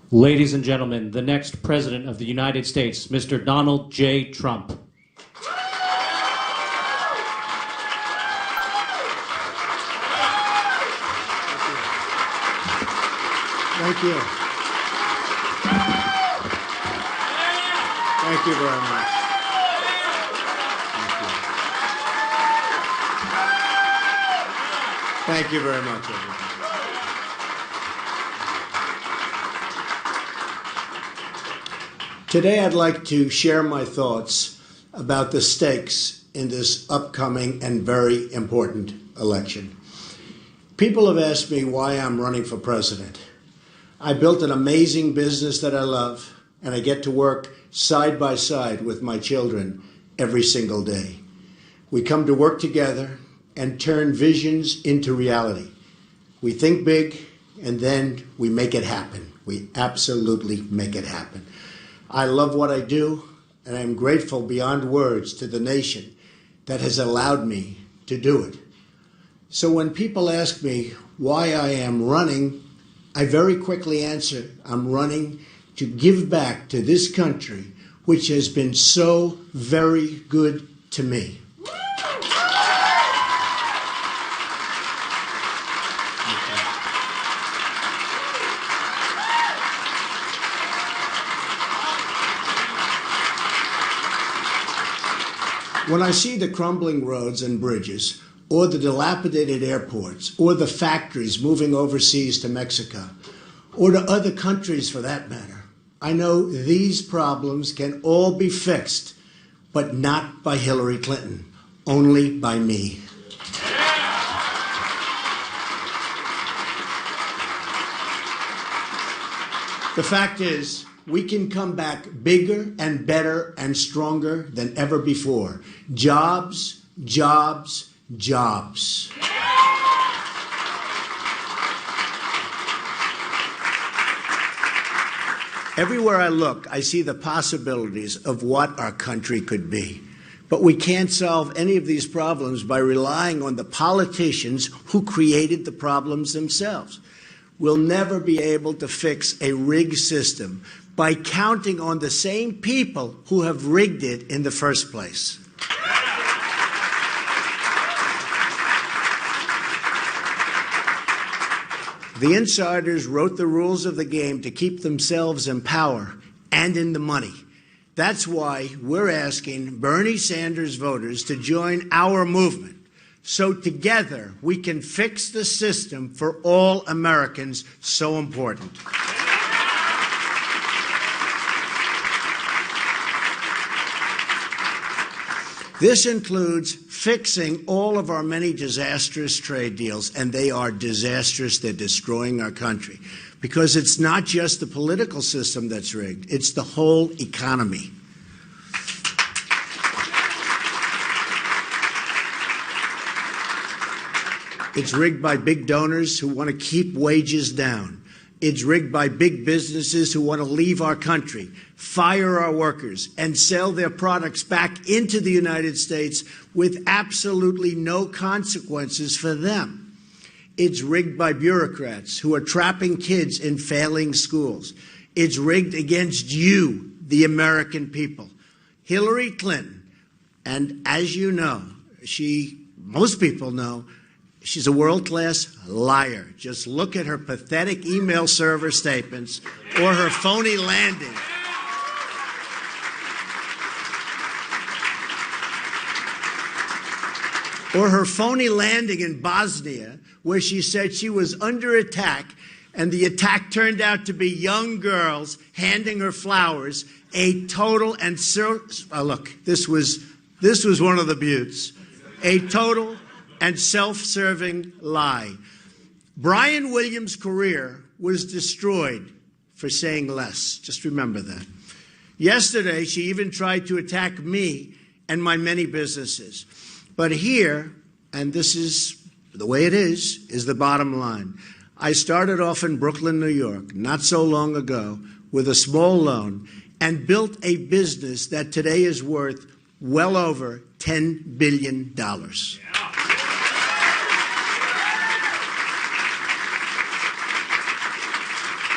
Ladies and gentlemen, the next President of the United States, Mr. Donald J. Trump. Thank you. Thank you very much. Thank you very much, everyone. Today I'd like to share my thoughts about the stakes in this upcoming and very important election. People have asked me why I'm running for president. I built an amazing business that I love, and I get to work side by side with my children every single day. We come to work together and turn visions into reality. We think big, and then we make it happen. We absolutely make it happen. I love what I do, and I'm grateful beyond words to the nation that has allowed me to do it. So when people ask me why I am running, I very quickly answer, I'm running to give back to this country, which has been so very good to me. When I see the crumbling roads and bridges, or the dilapidated airports, or the factories moving overseas to Mexico, or to other countries for that matter, I know these problems can all be fixed, but not by Hillary Clinton, only by me. The fact is, we can come back bigger and better and stronger than ever before. Jobs, jobs, jobs. Everywhere I look, I see the possibilities of what our country could be. But we can't solve any of these problems by relying on the politicians who created the problems themselves. We'll never be able to fix a rigged system by counting on the same people who have rigged it in the first place. The insiders wrote the rules of the game to keep themselves in power and in the money. That's why we're asking Bernie Sanders voters to join our movement, so together we can fix the system for all Americans so important. This includes fixing all of our many disastrous trade deals, and they are disastrous. They're destroying our country. Because it's not just the political system that's rigged, it's the whole economy. It's rigged by big donors who want to keep wages down. It's rigged by big businesses who want to leave our country, fire our workers, and sell their products back into the United States with absolutely no consequences for them. It's rigged by bureaucrats who are trapping kids in failing schools. It's rigged against you, the American people. Hillary Clinton, and as you know, most people know, she's a world-class liar. Just look at her pathetic email server statements or her phony landing. Or her phony landing in Bosnia, where she said she was under attack, and the attack turned out to be young girls handing her flowers. A total and look, this was one of the buttes. A total and self-serving lie. Brian Williams' career was destroyed for saying less. Just remember that. Yesterday, she even tried to attack me and my many businesses. But here, and this is the way it is the bottom line. I started off in Brooklyn, New York, not so long ago, with a small loan, and built a business that today is worth well over $10 billion.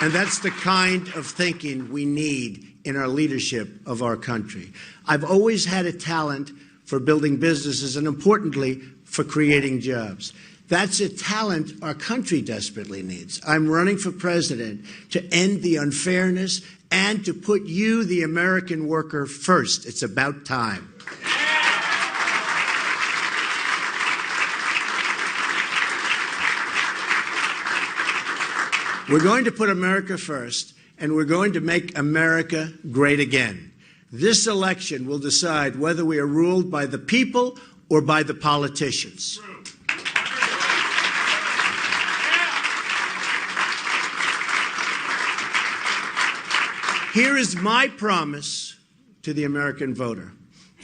And that's the kind of thinking we need in our leadership of our country. I've always had a talent for building businesses and, importantly, for creating jobs. That's a talent our country desperately needs. I'm running for president to end the unfairness and to put you, the American worker, first. It's about time. We're going to put America first, and we're going to make America great again. This election will decide whether we are ruled by the people or by the politicians. Here is my promise to the American voter.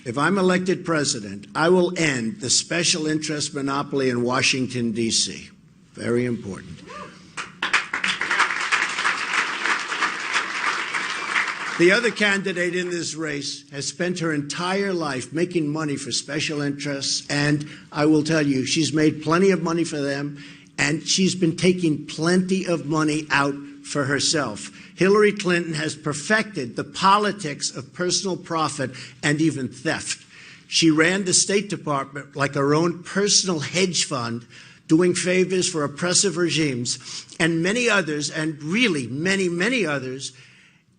If I'm elected president, I will end the special interest monopoly in Washington, D.C. Very important. The other candidate in this race has spent her entire life making money for special interests, and I will tell you, she's made plenty of money for them, and she's been taking plenty of money out for herself. Hillary Clinton has perfected the politics of personal profit and even theft. She ran the State Department like her own personal hedge fund, doing favors for oppressive regimes, and many others, and really many, many others,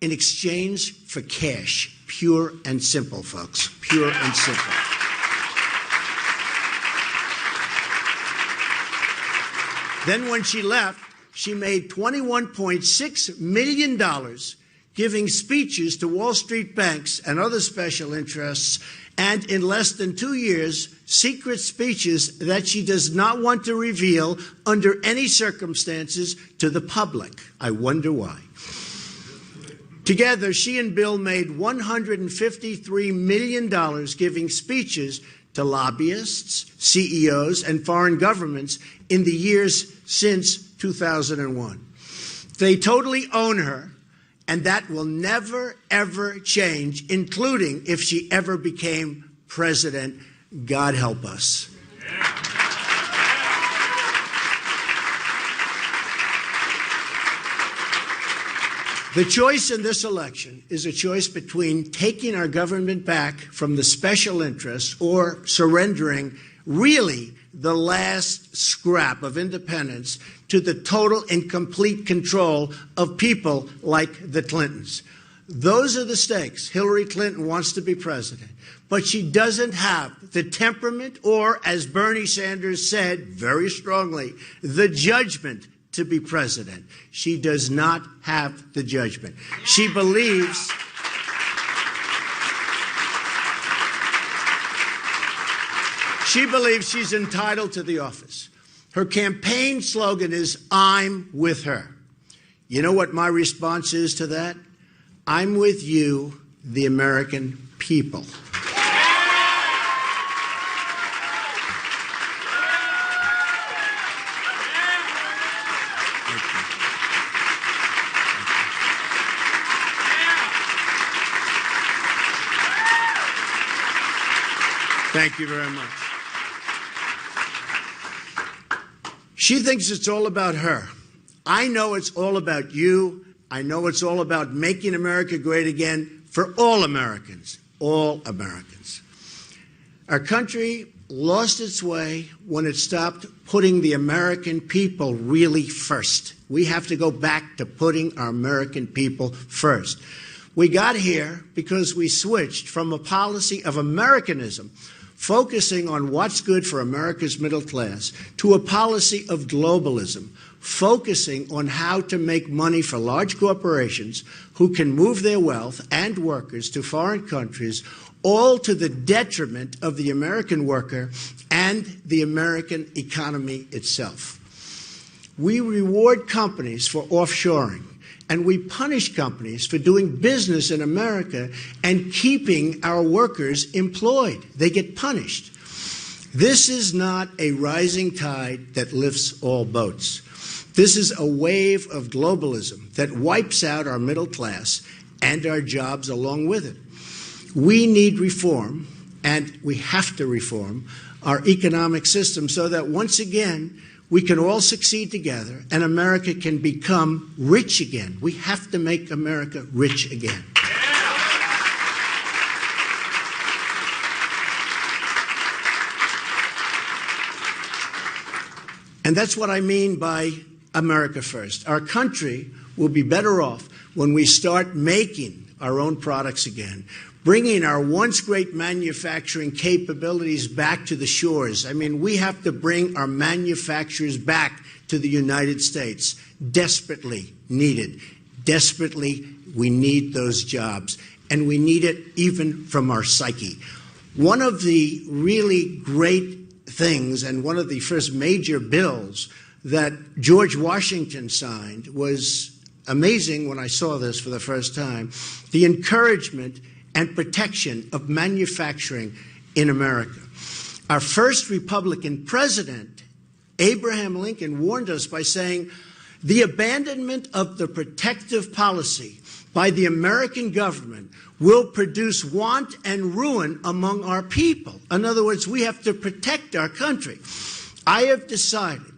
in exchange for cash. Pure and simple, folks. Pure and simple. Then when she left, she made $21.6 million giving speeches to Wall Street banks and other special interests, and in less than 2 years, secret speeches that she does not want to reveal under any circumstances to the public. I wonder why. Together, she and Bill made $153 million giving speeches to lobbyists, CEOs, and foreign governments in the years since 2001. They totally own her, and that will never, ever change, including if she ever became president. God help us. The choice in this election is a choice between taking our government back from the special interests or surrendering really the last scrap of independence to the total and complete control of people like the Clintons. Those are the stakes. Hillary Clinton wants to be president, but she doesn't have the temperament or, as Bernie Sanders said very strongly, the judgment to be president. She does not have the judgment. She believes she's entitled to the office. Her campaign slogan is, "I'm with her." You know what my response is to that? I'm with you, the American people. Thank you very much. She thinks it's all about her. I know it's all about you. I know it's all about making America great again for all Americans, all Americans. Our country lost its way when it stopped putting the American people really first. We have to go back to putting our American people first. We got here because we switched from a policy of Americanism, focusing on what's good for America's middle class, to a policy of globalism, focusing on how to make money for large corporations who can move their wealth and workers to foreign countries, all to the detriment of the American worker and the American economy itself. We reward companies for offshoring, and we punish companies for doing business in America and keeping our workers employed. They get punished. This is not a rising tide that lifts all boats. This is a wave of globalism that wipes out our middle class and our jobs along with it. We need reform, and we have to reform our economic system so that once again we can all succeed together, and America can become rich again. We have to make America rich again. And that's what I mean by America first. Our country will be better off when we start making our own products again, bringing our once great manufacturing capabilities back to the shores. I mean, we have to bring our manufacturers back to the United States. Desperately needed. Desperately, we need those jobs. And we need it even from our psyche. One of the really great things, and one of the first major bills that George Washington signed, was amazing when I saw this for the first time, the encouragement and protection of manufacturing in America. Our first Republican president, Abraham Lincoln, warned us by saying, the abandonment of the protective policy by the American government will produce want and ruin among our people. In other words, we have to protect our country. I have decided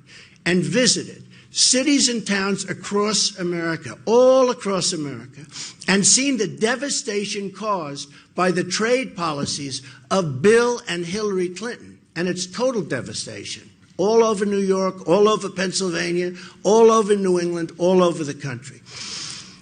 and visited cities and towns across America, all across America, and seen the devastation caused by the trade policies of Bill and Hillary Clinton. And it's total devastation. All over New York, all over Pennsylvania, all over New England, all over the country.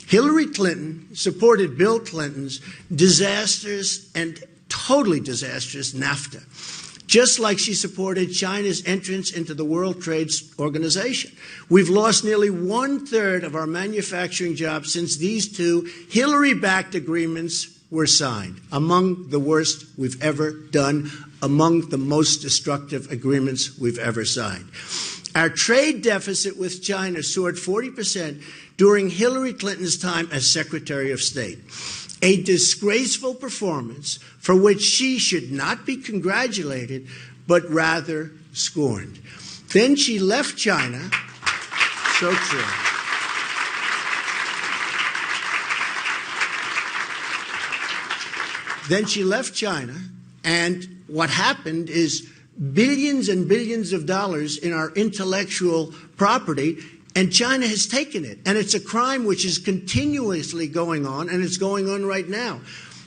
Hillary Clinton supported Bill Clinton's disastrous and totally disastrous NAFTA, just like she supported China's entrance into the World Trade Organization. We've lost nearly 1/3 of our manufacturing jobs since these two Hillary-backed agreements were signed, among the worst we've ever done, among the most destructive agreements we've ever signed. Our trade deficit with China soared 40% during Hillary Clinton's time as Secretary of State, a disgraceful performance for which she should not be congratulated, but rather scorned. Then she left China. So true. Then she left China, and what happened is billions and billions of dollars in our intellectual property, and China has taken it. And it's a crime which is continuously going on, and it's going on right now.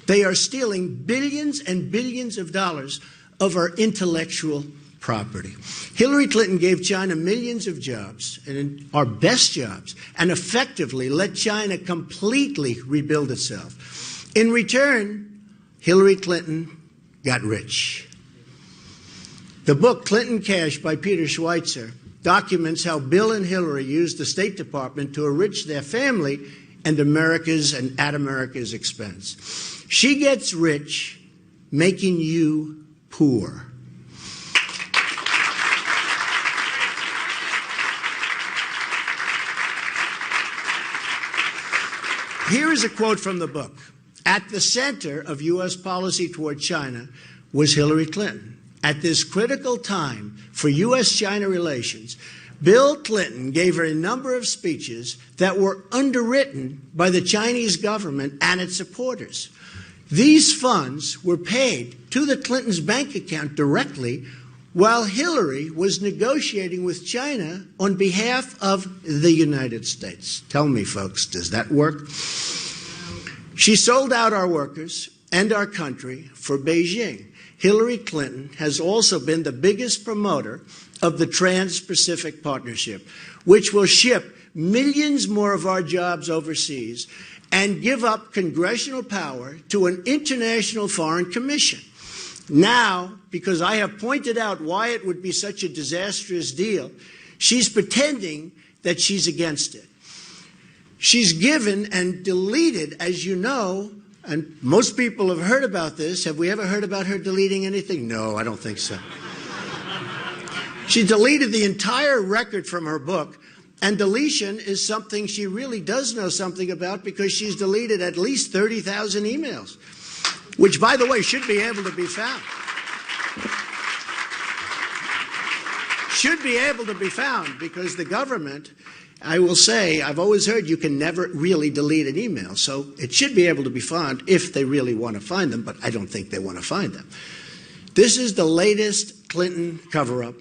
They are stealing billions and billions of dollars of our intellectual property. Hillary Clinton gave China millions of jobs, and our best jobs, and effectively let China completely rebuild itself. In return, Hillary Clinton got rich. The book Clinton Cash by Peter Schweitzer documents how Bill and Hillary used the State Department to enrich their family and at America's expense. She gets rich, making you poor. Here is a quote from the book. At the center of U.S. policy toward China was Hillary Clinton. At this critical time for U.S.-China relations, Bill Clinton gave her a number of speeches that were underwritten by the Chinese government and its supporters. These funds were paid to the Clintons' bank account directly, while Hillary was negotiating with China on behalf of the United States. Tell me, folks, does that work? She sold out our workers and our country for Beijing. Hillary Clinton has also been the biggest promoter of the Trans-Pacific Partnership, which will ship millions more of our jobs overseas and give up congressional power to an international foreign commission. Now, because I have pointed out why it would be such a disastrous deal, she's pretending that she's against it. She's given and deleted, as you know, and most people have heard about this. Have we ever heard about her deleting anything? No, I don't think so. She deleted the entire record from her book, and deletion is something she really does know something about because she's deleted at least 30,000 emails, which, by the way, should be able to be found. Should be able to be found because the government, I will say, I've always heard you can never really delete an email, so it should be able to be found if they really want to find them, but I don't think they want to find them. This is the latest Clinton cover-up.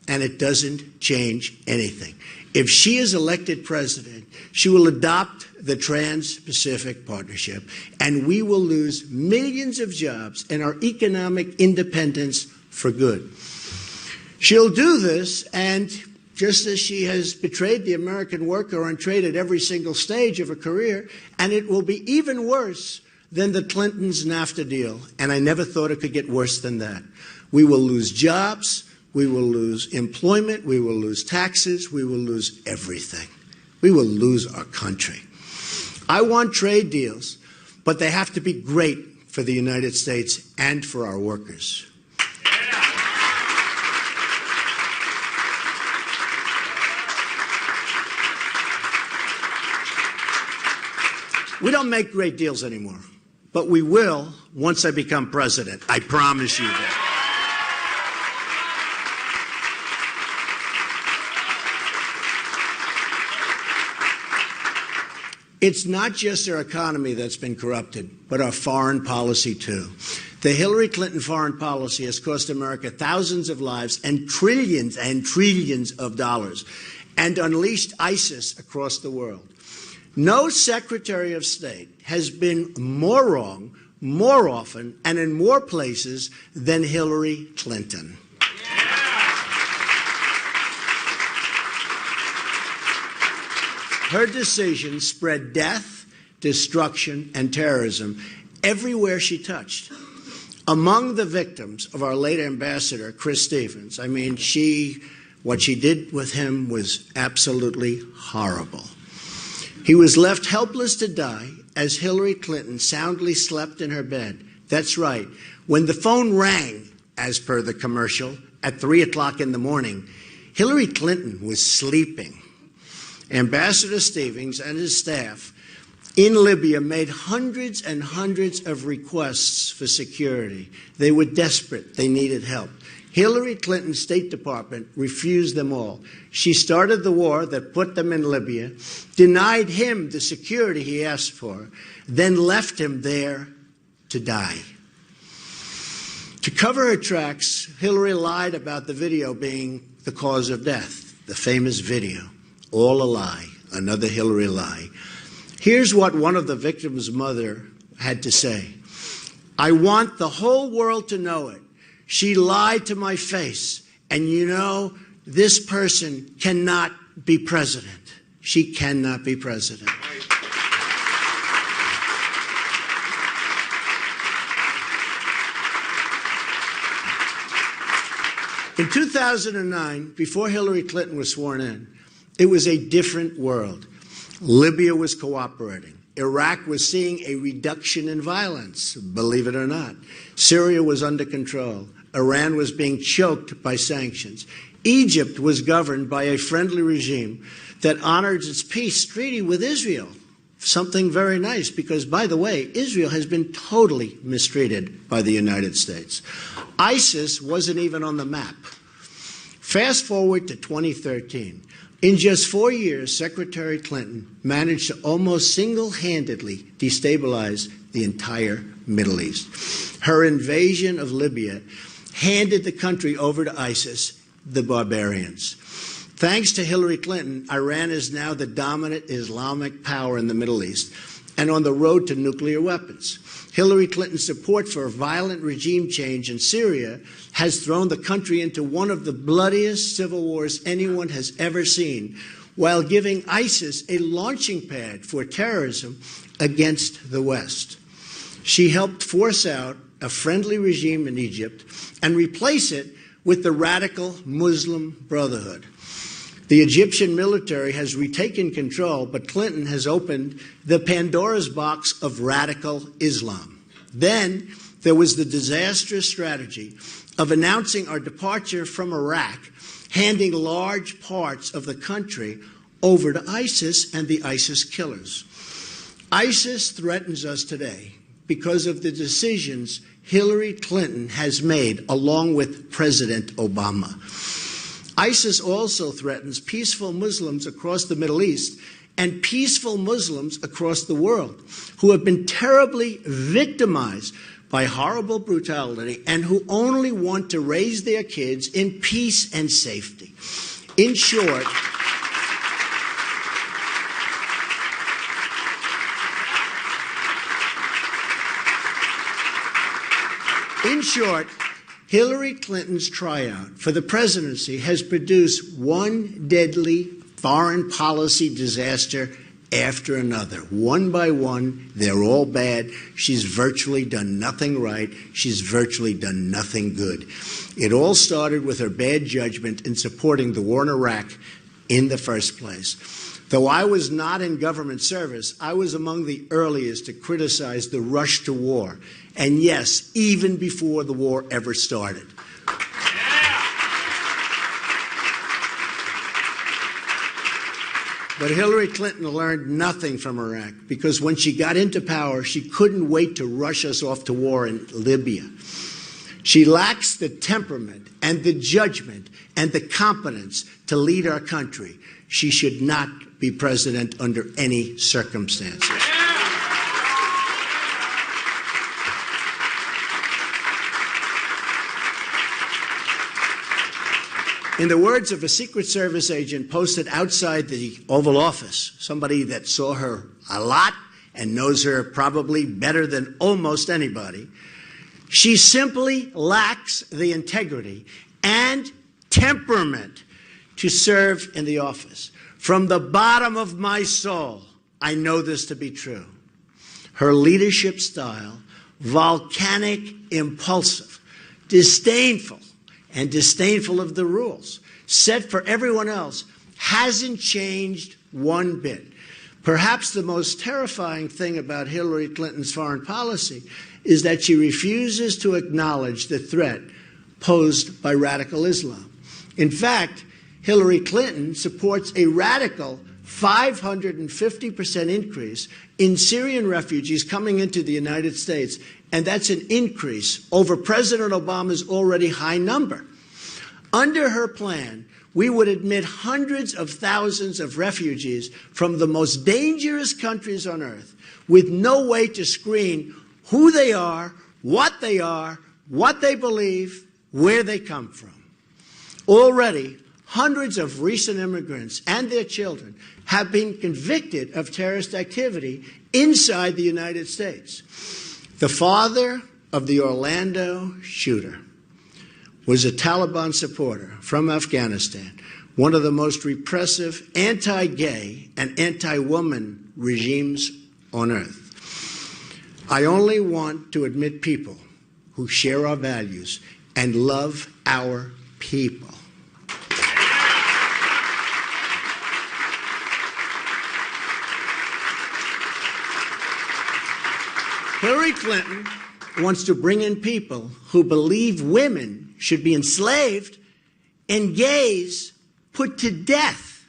and it doesn't change anything. If she is elected president, she will adopt the Trans-Pacific Partnership, and we will lose millions of jobs and our economic independence for good. She'll do this, and just as she has betrayed the American worker on trade at every single stage of her career, and it will be even worse than the Clintons' NAFTA deal, and I never thought it could get worse than that. We will lose jobs, we will lose employment, we will lose taxes, we will lose everything. We will lose our country. I want trade deals, but they have to be great for the United States and for our workers. We don't make great deals anymore, but we will once I become president. I promise you that. It's not just our economy that's been corrupted, but our foreign policy too. The Hillary Clinton foreign policy has cost America thousands of lives and trillions of dollars, and unleashed ISIS across the world. No Secretary of State has been more wrong, more often, and in more places than Hillary Clinton. Her decisions spread death, destruction, and terrorism everywhere she touched. Among the victims of our late ambassador, Chris Stevens, what she did with him was absolutely horrible. He was left helpless to die as Hillary Clinton soundly slept in her bed. That's right. When the phone rang, as per the commercial, at 3 o'clock in the morning, Hillary Clinton was sleeping. Ambassador Stevens and his staff in Libya made hundreds and hundreds of requests for security. They were desperate. They needed help. Hillary Clinton's State Department refused them all. She started the war that put them in Libya, denied him the security he asked for, then left him there to die. To cover her tracks, Hillary lied about the video being the cause of death, the famous video. All a lie, another Hillary lie. Here's what one of the victims' mother had to say. I want the whole world to know it. She lied to my face. And you know, this person cannot be president. She cannot be president. In 2009, before Hillary Clinton was sworn in, it was a different world. Libya was cooperating. Iraq was seeing a reduction in violence, believe it or not. Syria was under control. Iran was being choked by sanctions. Egypt was governed by a friendly regime that honored its peace treaty with Israel. Something very nice because, by the way, Israel has been totally mistreated by the United States. ISIS wasn't even on the map. Fast forward to 2013. In just 4 years, Secretary Clinton managed to almost single-handedly destabilize the entire Middle East. Her invasion of Libya handed the country over to ISIS, the barbarians. Thanks to Hillary Clinton, Iran is now the dominant Islamic power in the Middle East and on the road to nuclear weapons. Hillary Clinton's support for a violent regime change in Syria has thrown the country into one of the bloodiest civil wars anyone has ever seen, while giving ISIS a launching pad for terrorism against the West. She helped force out a friendly regime in Egypt and replace it with the radical Muslim Brotherhood. The Egyptian military has retaken control, but Clinton has opened the Pandora's box of radical Islam. Then there was the disastrous strategy of announcing our departure from Iraq, handing large parts of the country over to ISIS and the ISIS killers. ISIS threatens us today because of the decisions Hillary Clinton has made along with President Obama. ISIS also threatens peaceful Muslims across the Middle East and peaceful Muslims across the world who have been terribly victimized by horrible brutality and who only want to raise their kids in peace and safety. In short, Hillary Clinton's tryout for the presidency has produced one deadly foreign policy disaster after another. One by one, they're all bad. She's virtually done nothing right. She's virtually done nothing good. It all started with her bad judgment in supporting the war in Iraq in the first place. Though I was not in government service, I was among the earliest to criticize the rush to war. And yes, even before the war ever started. But Hillary Clinton learned nothing from Iraq because when she got into power, she couldn't wait to rush us off to war in Libya. She lacks the temperament and the judgment and the competence to lead our country. She should not be president under any circumstances. In the words of a Secret Service agent posted outside the Oval Office, somebody that saw her a lot and knows her probably better than almost anybody, she simply lacks the integrity and temperament to serve in the office. From the bottom of my soul, I know this to be true. Her leadership style, volcanic, impulsive, disdainful of the rules set for everyone else, hasn't changed one bit. Perhaps the most terrifying thing about Hillary Clinton's foreign policy is that she refuses to acknowledge the threat posed by radical Islam. In fact, Hillary Clinton supports a radical 550% increase in Syrian refugees coming into the United States, and that's an increase over President Obama's already high number. Under her plan, we would admit hundreds of thousands of refugees from the most dangerous countries on earth with no way to screen who they are, what they believe, where they come from. Already, hundreds of recent immigrants and their children have been convicted of terrorist activity inside the United States. The father of the Orlando shooter was a Taliban supporter from Afghanistan, one of the most repressive anti-gay and anti-woman regimes on earth. I only want to admit people who share our values and love our people. Hillary Clinton wants to bring in people who believe women should be enslaved and gays put to death.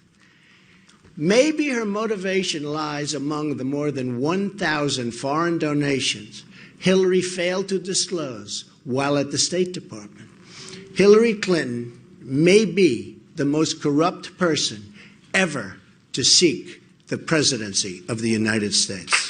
Maybe her motivation lies among the more than 1,000 foreign donations Hillary failed to disclose while at the State Department. Hillary Clinton may be the most corrupt person ever to seek the presidency of the United States.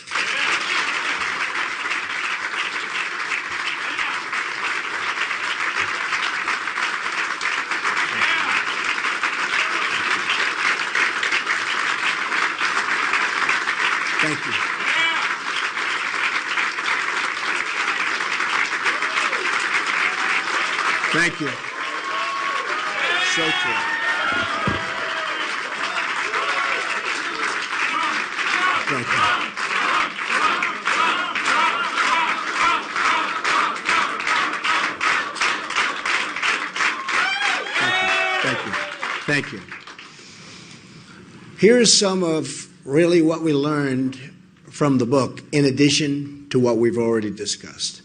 Thank you. Thank you. So true. Thank you. Thank you. Thank you. Here's some of really what we learned from the book, in addition to what we've already discussed.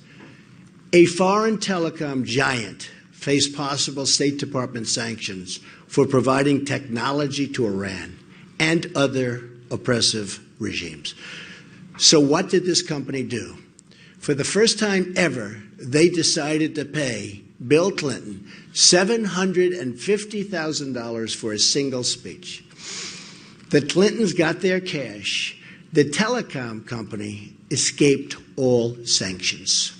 A foreign telecom giant faced possible State Department sanctions for providing technology to Iran and other oppressive regimes. So what did this company do? For the first time ever, they decided to pay Bill Clinton $750,000 for a single speech. The Clintons got their cash. The telecom company escaped all sanctions.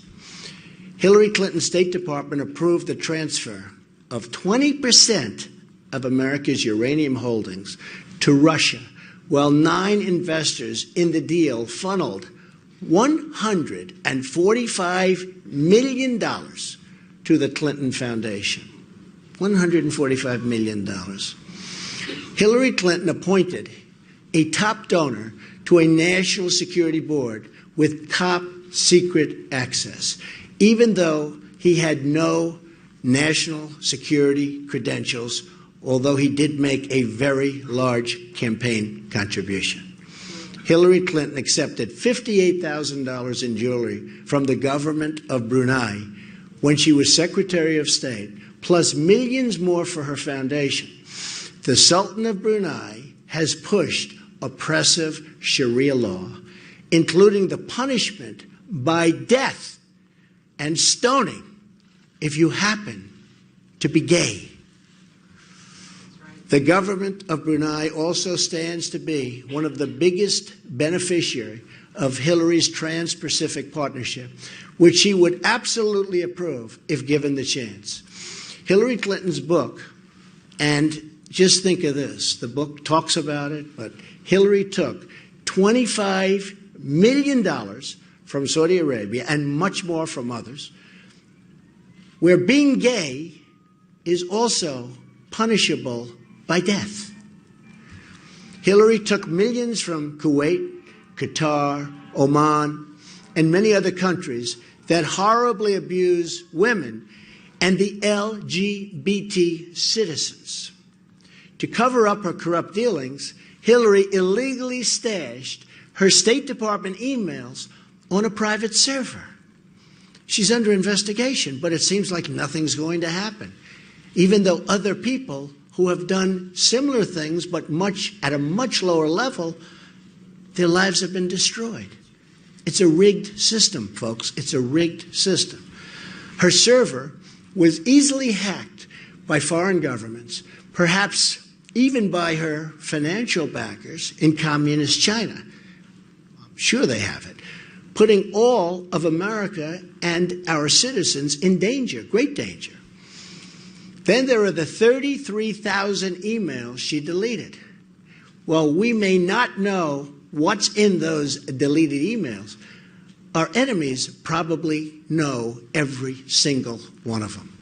Hillary Clinton's State Department approved the transfer of 20% of America's uranium holdings to Russia, while 9 investors in the deal funneled $145 million to the Clinton Foundation. $145 million. Hillary Clinton appointed a top donor to a national security board with top secret access, even though he had no national security credentials, although he did make a very large campaign contribution. Hillary Clinton accepted $58,000 in jewelry from the government of Brunei when she was Secretary of State, plus millions more for her foundation. The Sultan of Brunei has pushed oppressive Sharia law, including the punishment by death and stoning if you happen to be gay. The government of Brunei also stands to be one of the biggest beneficiaries of Hillary's Trans-Pacific Partnership, which she would absolutely approve if given the chance. Hillary Clinton's book, and just think of this, the book talks about it, but Hillary took $25 million from Saudi Arabia and much more from others, where being gay is also punishable by death. Hillary took millions from Kuwait, Qatar, Oman, and many other countries that horribly abuse women and the LGBT citizens. To cover up her corrupt dealings, Hillary illegally stashed her State Department emails on a private server. She's under investigation, but it seems like nothing's going to happen, even though other people who have done similar things, but at a much lower level, their lives have been destroyed. It's a rigged system, folks. It's a rigged system. Her server was easily hacked by foreign governments, perhaps even by her financial backers in communist China. I'm sure they have it, putting all of America and our citizens in danger, great danger. Then there are the 33,000 emails she deleted. While we may not know what's in those deleted emails, our enemies probably know every single one of them.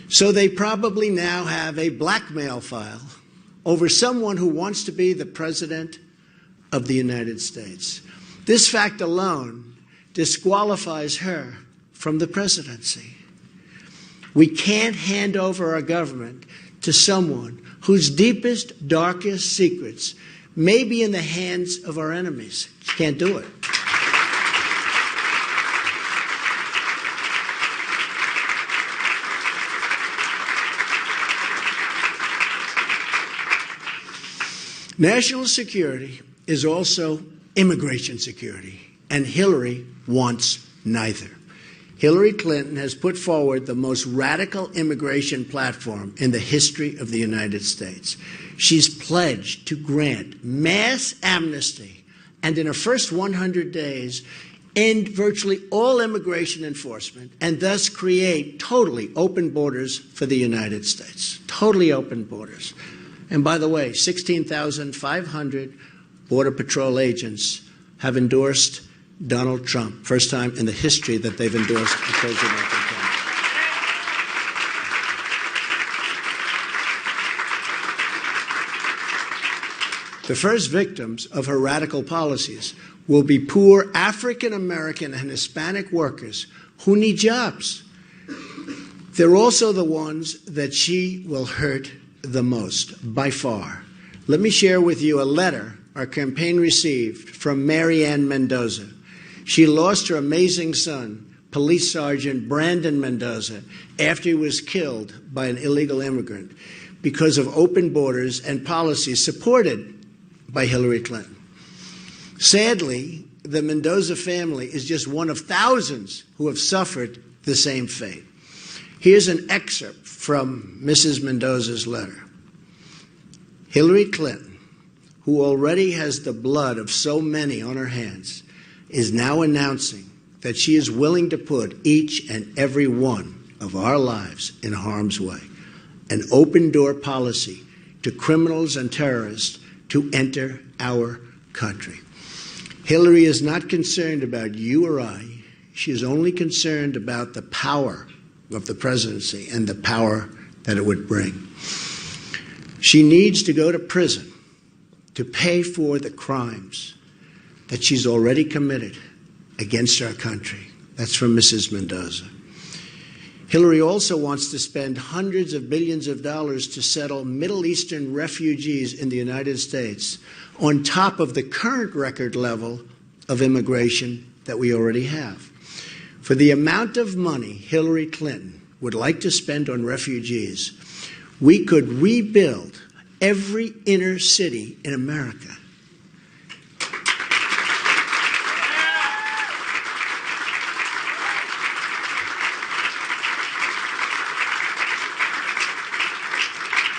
So they probably now have a blackmail file over someone who wants to be the President of the United States. This fact alone disqualifies her from the presidency. We can't hand over our government to someone whose deepest, darkest secrets may be in the hands of our enemies. Can't do it. National security is also immigration security, and Hillary wants neither. Hillary Clinton has put forward the most radical immigration platform in the history of the United States. She's pledged to grant mass amnesty and in her first 100 days end virtually all immigration enforcement and thus create totally open borders for the United States. Totally open borders. And by the way, 16,500 Border Patrol agents have endorsed Donald Trump. First time in the history that they've endorsed a president of the country. The first victims of her radical policies will be poor African American and Hispanic workers who need jobs. They're also the ones that she will hurt the most, by far. Let me share with you a letter our campaign received from Mary Ann Mendoza. She lost her amazing son, Police Sergeant Brandon Mendoza, after he was killed by an illegal immigrant because of open borders and policies supported by Hillary Clinton. Sadly, the Mendoza family is just one of thousands who have suffered the same fate. Here's an excerpt from Mrs. Mendoza's letter. Hillary Clinton, who already has the blood of so many on her hands, is now announcing that she is willing to put each and every one of our lives in harm's way, an open-door policy to criminals and terrorists to enter our country. Hillary is not concerned about you or I. She is only concerned about the power of the presidency and the power that it would bring. She needs to go to prison to pay for the crimes that she's already committed against our country. That's from Mrs. Mendoza. Hillary also wants to spend hundreds of billions of dollars to settle Middle Eastern refugees in the United States on top of the current record level of immigration that we already have. For the amount of money Hillary Clinton would like to spend on refugees, we could rebuild every inner city in America.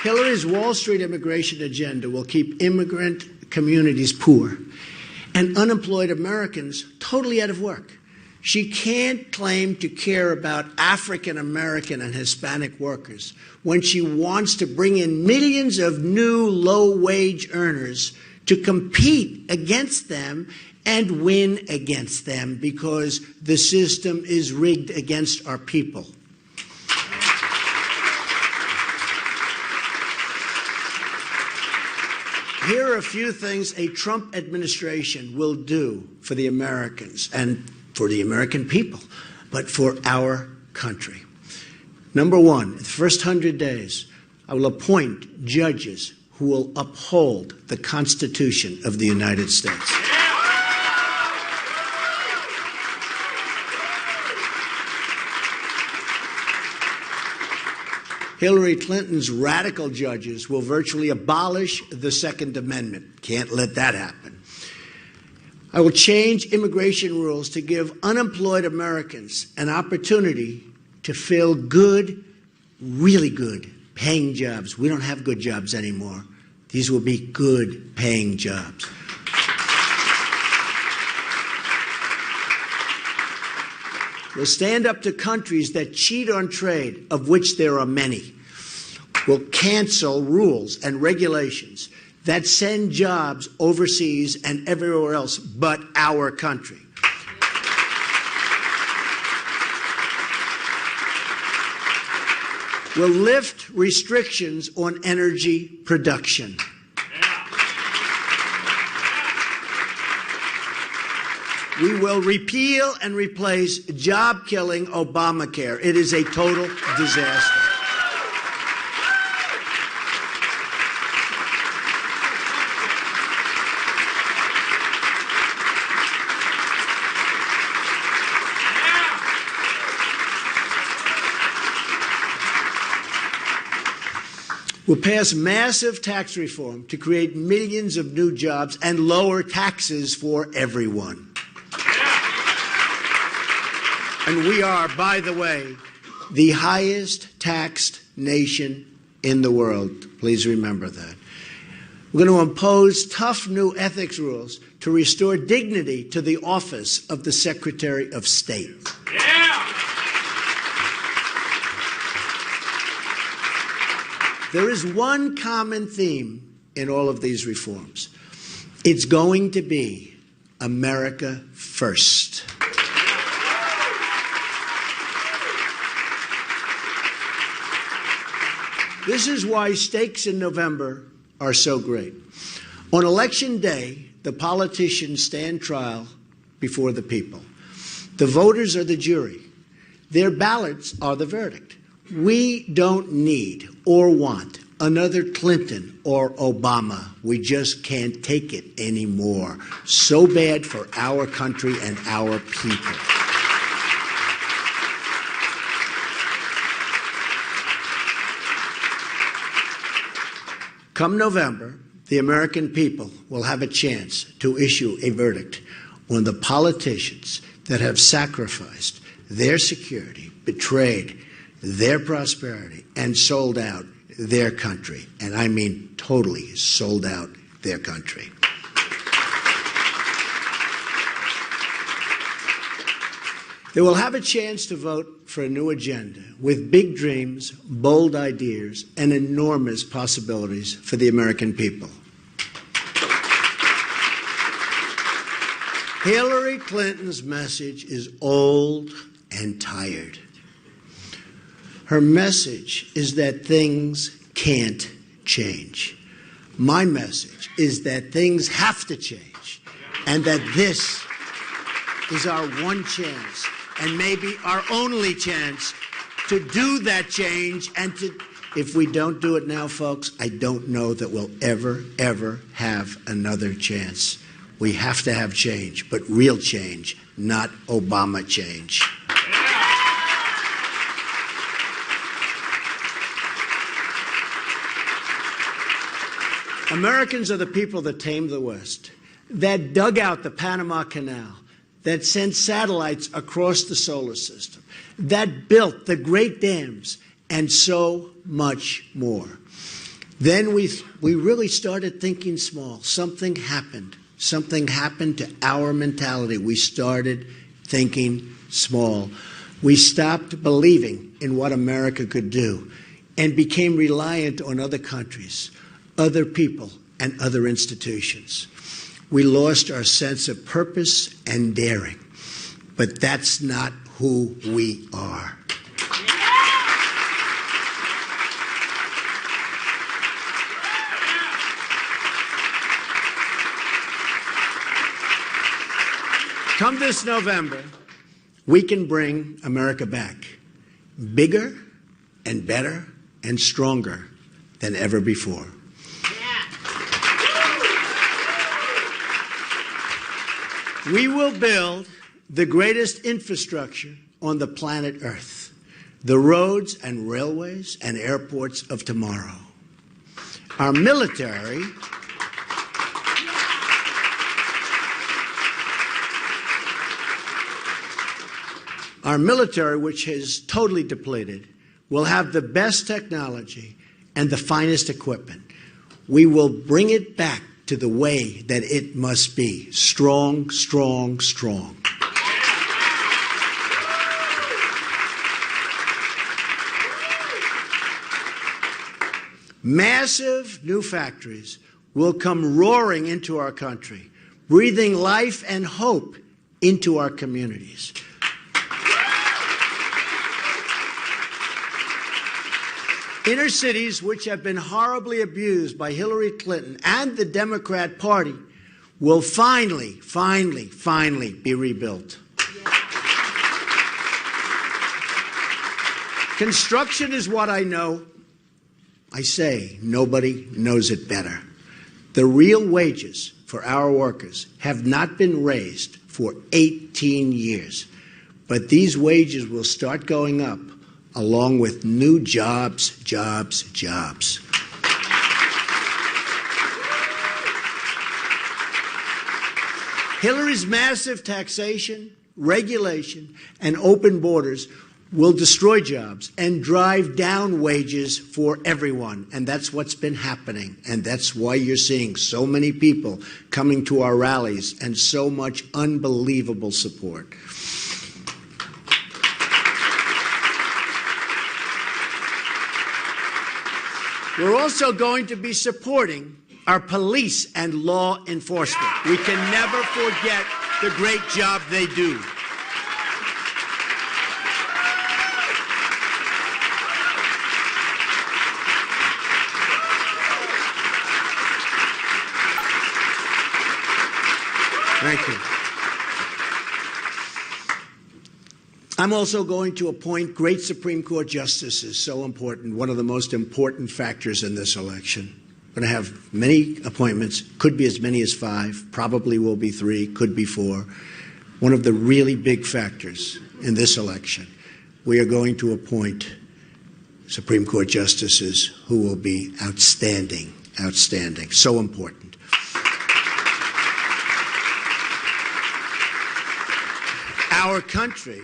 Hillary's Wall Street immigration agenda will keep immigrant communities poor and unemployed Americans totally out of work. She can't claim to care about African American and Hispanic workers when she wants to bring in millions of new low-wage earners to compete against them and win against them because the system is rigged against our people. Here are a few things a Trump administration will do for the Americans and for the American people, but for our country. Number one, in the first 100 days, I will appoint judges who will uphold the Constitution of the United States. Hillary Clinton's radical judges will virtually abolish the Second Amendment. Can't let that happen. I will change immigration rules to give unemployed Americans an opportunity to fill good, really good, paying jobs. We don't have good jobs anymore. These will be good, paying jobs. We'll stand up to countries that cheat on trade, of which there are many. We'll cancel rules and regulations that send jobs overseas and everywhere else but our country. We'll lift restrictions on energy production. We will repeal and replace job-killing Obamacare. It is a total disaster. We'll pass massive tax reform to create millions of new jobs and lower taxes for everyone. And we are, by the way, the highest taxed nation in the world. Please remember that. We're going to impose tough new ethics rules to restore dignity to the office of the Secretary of State. There is one common theme in all of these reforms. It's going to be America first. This is why stakes in November are so great. On Election Day, the politicians stand trial before the people. The voters are the jury. Their ballots are the verdict. We don't need or want another Clinton or Obama. We just can't take it anymore. So bad for our country and our people. Come November, the American people will have a chance to issue a verdict on the politicians that have sacrificed their security, betrayed their prosperity, and sold out their country. And I mean totally sold out their country. They will have a chance to vote for a new agenda with big dreams, bold ideas, and enormous possibilities for the American people. Hillary Clinton's message is old and tired. Her message is that things can't change. My message is that things have to change, and that this is our one chance, and maybe our only chance, to do that change. And if we don't do it now, folks, I don't know that we'll ever have another chance. We have to have change, but real change, not Obama change. Americans are the people that tamed the West, that dug out the Panama Canal, that sent satellites across the solar system, that built the great dams, and so much more. Then we really started thinking small. Something happened. Something happened to our mentality. We started thinking small. We stopped believing in what America could do and became reliant on other countries, other people, and other institutions. We lost our sense of purpose and daring, but that's not who we are. Come this November, we can bring America back, bigger and better and stronger than ever before. We will build the greatest infrastructure on the planet Earth, the roads and railways and airports of tomorrow. Our military which is totally depleted, will have the best technology and the finest equipment. We will bring it back to the way that it must be. Strong, strong, strong. Massive new factories will come roaring into our country, breathing life and hope into our communities. Inner cities, which have been horribly abused by Hillary Clinton and the Democrat Party, will finally be rebuilt. Construction is what I know. I say nobody knows it better. The real wages for our workers have not been raised for 18 years, but these wages will start going up along with new jobs, jobs, jobs. Hillary's massive taxation, regulation, and open borders will destroy jobs and drive down wages for everyone. And that's what's been happening. And that's why you're seeing so many people coming to our rallies and so much unbelievable support. We're also going to be supporting our police and law enforcement. We can never forget the great job they do. Thank you. I'm also going to appoint great Supreme Court justices, so important, one of the most important factors in this election. We're going to have many appointments, could be as many as 5, probably will be 3, could be 4. One of the really big factors in this election, we are going to appoint Supreme Court justices who will be outstanding, outstanding, so important. Our country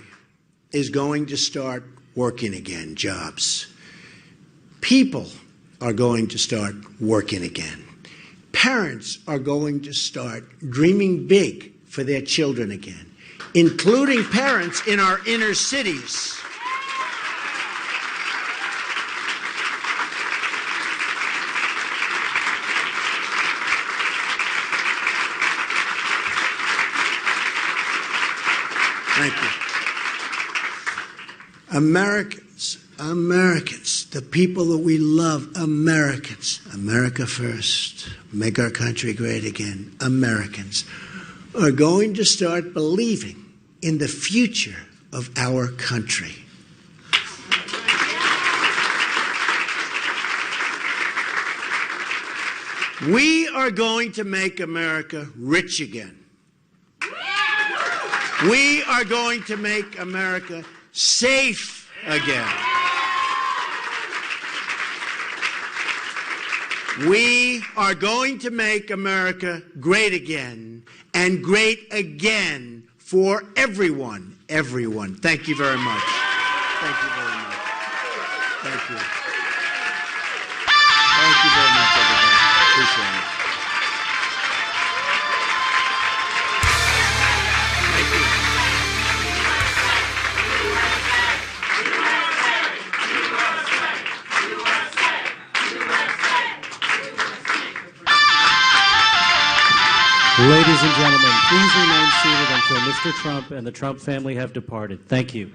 is going to start working again, jobs. People are going to start working again. Parents are going to start dreaming big for their children again, including parents in our inner cities. Thank you. Americans, the people that we love, Americans, America first, make our country great again, Americans, are going to start believing in the future of our country. We are going to make America rich again. We are going to make America safe again. We are going to make America great again, and great again for everyone, everyone. Thank you very much. Thank you very much. Thank you. Thank you very much, everybody. Appreciate it. Thank you. Ladies and gentlemen, please remain seated until Mr. Trump and the Trump family have departed. Thank you.